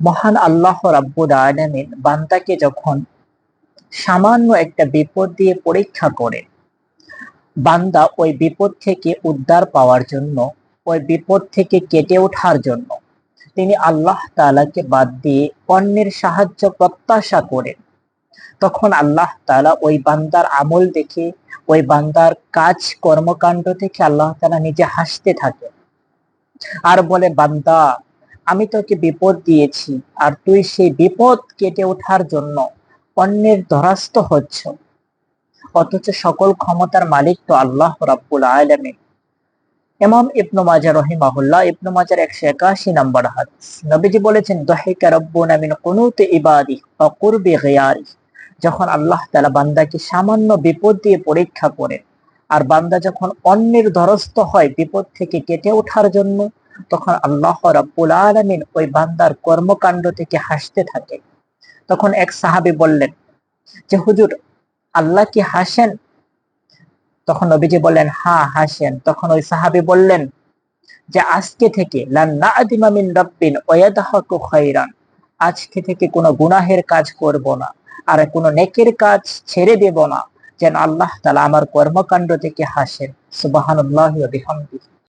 মহান আল্লাহ রাব্বুল আলামিন বান্দাকে যখন সামান্য একটা বিপদ দিয়ে পরীক্ষা করে, বান্দা ওই বিপদ থেকে উদ্ধার পাওয়ার জন্য, ওই বিপদ থেকে কেটে ওঠার জন্য তিনি আল্লাহ তাআলাকে বাদ দিয়ে অন্যের সাহায্য প্রত্যাশা করেন। তখন আল্লাহ তাআলা ওই বান্দার আমল দেখে, ওই বান্দার কাজ কর্মকাণ্ড থেকে আল্লাহ তাআলা নিজে হাসতে থাকে আর বলে, বান্দা, আমি তোকে বিপদ দিয়েছি আর তুই সেই বিপদ কেটে ওঠার জন্য অন্যের দ্বারস্থ হচ্ছ, অথচ সকল ক্ষমতার মালিক তো আল্লাহ রাব্বুল আলামিন। ইমাম ইবনে মাজাহ রাহিমাহুল্লাহ, ইবনে মাজাহর 181 নম্বর হাদিস, নবীজি বলেছেন, দাহিকা রাব্বুনা মিন কুনুতি ইবাদিহি ওয়া কুরবি গিয়ারিহি। যখন আল্লাহ তাআলা বান্দাকে সামান্য বিপদ দিয়ে পরীক্ষা করেন আর বান্দা যখন অন্যের দ্বারস্থ হয় বিপদ থেকে কেটে ওঠার জন্য, তখন আল্লাহ রাব্বুল আলামিন ওই বান্দার কর্মকাণ্ড থেকে হাসতে থাকে। তখন এক সাহাবী বললেন যে, হুজুর, আল্লাহ কি হাসেন? তখন নবীজি বললেন, হ্যাঁ হাসেন। তখন ওই সাহাবী বললেন যে, আজকে থেকে লান না'দিমা মিন রাব্বিন ওয়া ইয়াদহাকু খায়রান, আজকে থেকে কোনো গুনাহের কাজ করব না আর কোনো নেকের কাজ ছেড়ে দেব না, যেন আল্লাহ তাআলা আমার কর্মকাণ্ড থেকে হাসেন। সুবহানাল্লাহি ওয়া বিহামদিহি।